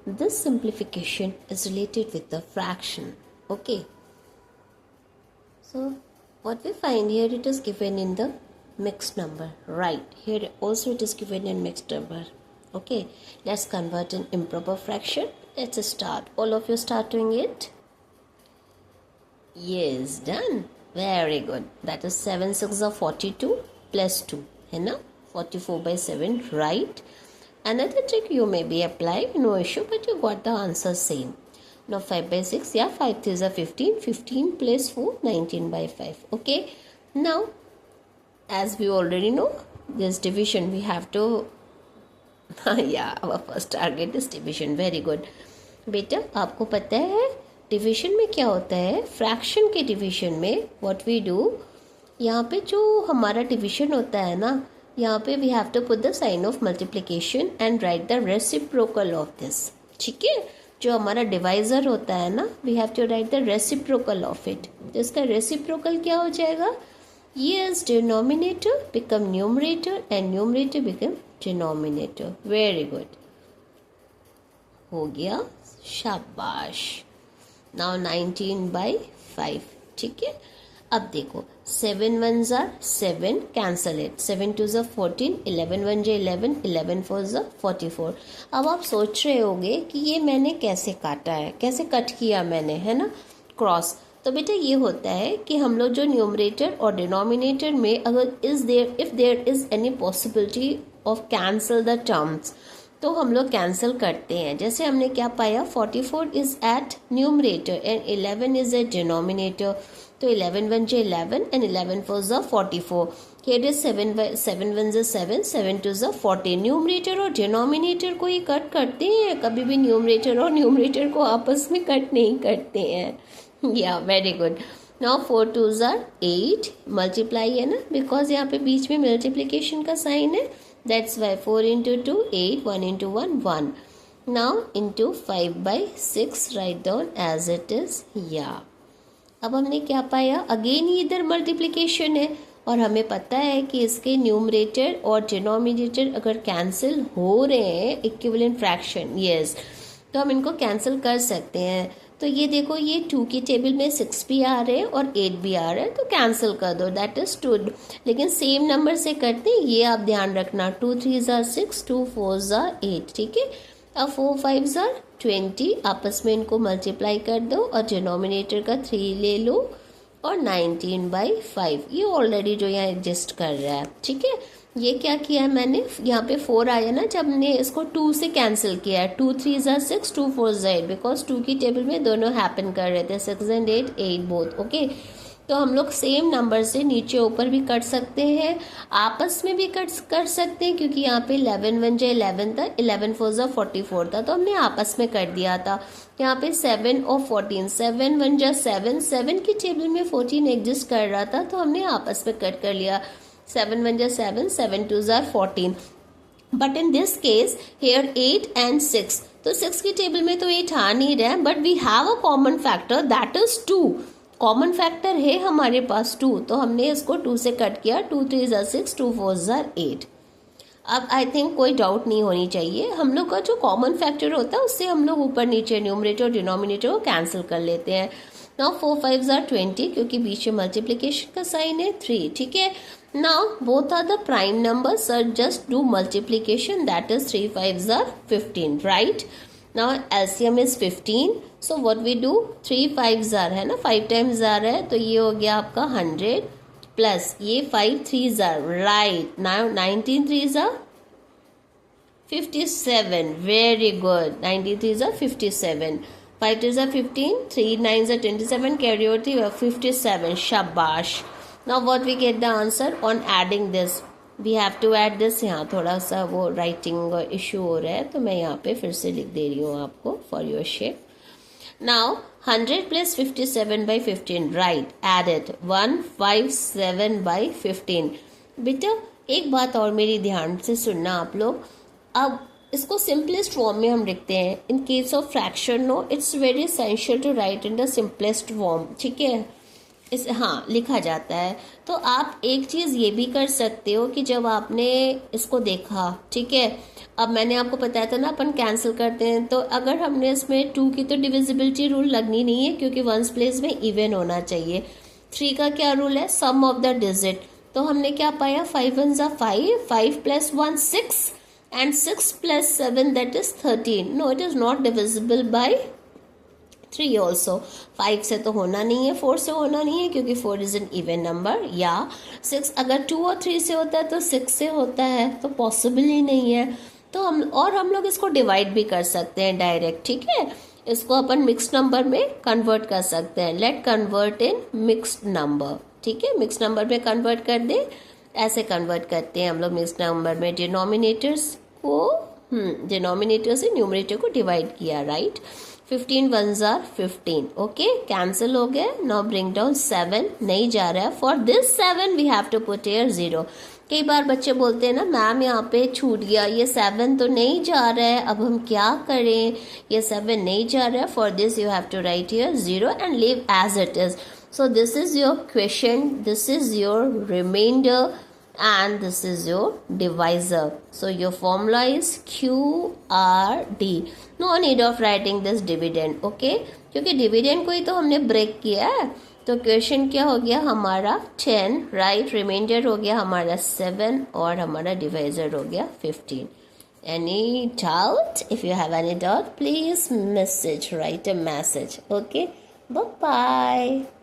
this simplification is related with the fraction. Okay, so what we find here, it is given in the mixed number, right? Here also it is given in mixed number. Okay, let's convert in improper fraction. Let's start. All of you start doing it. Yes, done. Very good. That is 7 6 are 42 plus 2 है ना, 44/7, right? Another trick you may be applied, no issue, but you got the answer same. Now 5/6, yeah, 5 3s are 15, 15 plus 4, 19/5. Okay, now as we already know, this division we have to yeah, our first target is division. Very good. बेटा आपको पता है division में क्या होता है, fraction के division में व्हाट वी डू, यहाँ पे जो हमारा डिवीजन होता है ना, यहाँ पे we have to put the sign of multiplication and write the reciprocal of this. ठीक है, जो हमारा डिवाइजर होता है ना, we have to write the reciprocal of it. तो इसका रेसिप्रोकल क्या हो जाएगा, yes, denominator become numerator and numerator become denominator. Very good. हो गया, शाबाश. Now 19/5. ठीक है, अब देखो 7 1s are 7, cancel it. 7 2s are 14, 11 1 जा 11, 11 4s are 44. अब आप सोच रहे होगे कि ये मैंने कैसे काटा है, कैसे कट किया मैंने, है ना, क्रॉस. तो बेटा ये होता है कि हम लोग जो न्यूमरेटर और डिनोमिनेटर में अगर if there is any possibility of cancel the terms, तो हम लोग कैंसिल करते हैं. जैसे हमने क्या पाया, 44 is at numerator and 11 is at denominator. तो 11 1 जा 11 एंड 11 4 जा 44. Here is 7 1 is 7, 7 2 is 40. Numerator और डिनोमिनेटर को ही कट करते हैं, कभी भी न्यूमरेटर और न्यूमरेटर को आपस में कट नहीं करते हैं. या very good. Now 4 2s are 8, multiply है ना, बिकॉज यहाँ पे बीच में मल्टीप्लीकेशन का साइन है. That's why 4 into 2 8, 1 into 1 1. Now into 5/6 write down as it is. या अब हमने क्या पाया, अगेन ही इधर मल्टीप्लीकेशन है और हमें पता है कि इसके न्यूमरेटर और डिनोमिनेटर अगर कैंसिल हो रहे हैं इक्विवेलेंट फ्रैक्शन, यस, तो हम इनको कैंसिल कर सकते हैं. तो ये देखो, ये 2 की टेबल में 6 भी आ रहे हैं और 8 भी आ रहे हैं, तो कैंसिल कर दो, दैट इज 2. लेकिन सेम नंबर से करते हैं, ये आप ध्यान रखना. 2 3s are 6, 2 4s are 8. ठीक है, अब 4 5s are 20, आपस में इनको मल्टीप्लाई कर दो और डिनोमिनेटर का 3 ले लो और 19/5. ये ऑलरेडी जो यहाँ एग्जिस्ट कर रहा है. ठीक है, ये क्या किया है मैंने, यहाँ पे 4 आया ना, जब हमने इसको 2 से कैंसिल किया है. 2 3s are 6, 2 4s are 8, because 2 की टेबल में दोनों हैपन कर रहे थे, 6 and 8 8 बोथ. ओके, तो हम लोग सेम नंबर से नीचे ऊपर भी कर सकते हैं, आपस में भी कर सकते हैं, क्योंकि यहाँ पे 11 1 जा 11 था, 11 4 जा 44 था, तो हमने आपस में कर दिया था. यहाँ पे 7 और 14, 7 1 जा 7, 7 की टेबल में 14 एग्जिस्ट कर रहा था, तो हमने आपस में कट कर लिया. 7 1 जा 7, 7 2s are 14. But in this case hair 8 and 6, तो 6 की टेबल में तो 8 आ नहीं रहा है, but we have a common factor that is 2. Common factor है हमारे पास 2, तो हमने इसको 2 से कट किया. 2 3s are 6, 2 4s are 8. अब आई थिंक कोई डाउट नहीं होनी चाहिए, हम लोग का जो कॉमन फैक्टर होता है उससे हम लोग ऊपर नीचे न्यूमरेटर और डिनोमिनेटर को कैंसिल कर लेते हैं. नाउ 4 5s are 20, क्योंकि बीच में मल्टीप्लिकेशन का साइन है 3. ठीक है, now both are the prime numbers, so just do multiplication, that is 3 5s are 15, right? Now LCM is 15, so what we do, 3 5s are है ना, 5 times आ रहा है, तो ये हो गया आपका 100 प्लस ये 5 3s are, right? Now 19 3s are 57, very good. 19 3s are 57, 5 3s are 15, 3 9s are 27, carry over to 57, shabash. Now what we get the answer on adding this, we have to add this. यहाँ थोड़ा सा वो writing issue हो रहा है, तो मैं यहाँ पे फिर से लिख दे रही हूँ आपको for your shape. Now 100 plus 57/15, right? Add it, 157/15. बेटा एक बात और मेरी ध्यान से सुनना आप लोग. अब इसको सिंपलेस्ट फॉर्म में हम लिखते हैं. In case of fraction no, it's very essential to write in the simplest form. ठीक है, इस हाँ लिखा जाता है. तो आप एक चीज़ ये भी कर सकते हो कि जब आपने इसको देखा, ठीक है, अब मैंने आपको बताया था ना अपन कैंसिल करते हैं, तो अगर हमने इसमें 2 की तो डिविजिबिलिटी रूल लगनी नहीं है क्योंकि वंस प्लेस में इवन होना चाहिए। 3 का क्या रूल है, सम ऑफ द डिजिट, तो हमने क्या पाया, 5 1 ज़ा 5, 5 + 1 6 and 6 + 7 that is 13। No, it is not divisible by 3 also. 5 से तो होना नहीं है, 4 से होना नहीं है क्योंकि 4 इज एन इवन नंबर, या 6 अगर 2 और 3 से होता है तो 6 से होता है, तो पॉसिबल ही नहीं है। तो हम लोग इसको डिवाइड भी कर सकते हैं डायरेक्ट, ठीक है, इसको अपन मिक्स्ड नंबर में कन्वर्ट कर सकते हैं। Let convert in mixed number, ठीक है, मिक्स्ड नंबर में कन्वर्ट कर दे, ऐसे कन्वर्ट करते हैं हम लोग मिक्स्ड नंबर में। डिनोमिनेटर्स को डिनोमिनेटर से न्यूमरेटर को डिवाइड किया, राइट। 15 1 ज़ा 15, ओके, कैंसिल हो गया। नाउ ब्रिंग डाउन 7, नहीं जा रहा है। For this 7 we have to put here 0। कई बार बच्चे बोलते हैं ना मैम यहाँ पे छूट गया, ये 7 तो नहीं जा रहा है, अब हम क्या करें, ये 7 नहीं जा रहा है। For this you have to write here 0 and leave as it is. So this is your question, this is your remainder, and this is your divisor. So your formula is QRD. No need of writing this dividend, okay? क्योंकि dividend को ही तो हमने break किया है, तो question क्या हो गया हमारा 10, राइट, रिमाइंडर हो गया हमारा 7 और हमारा डिवाइजर हो गया 15. Any doubt? If you have any doubt, please message, write a message, okay? Bye bye.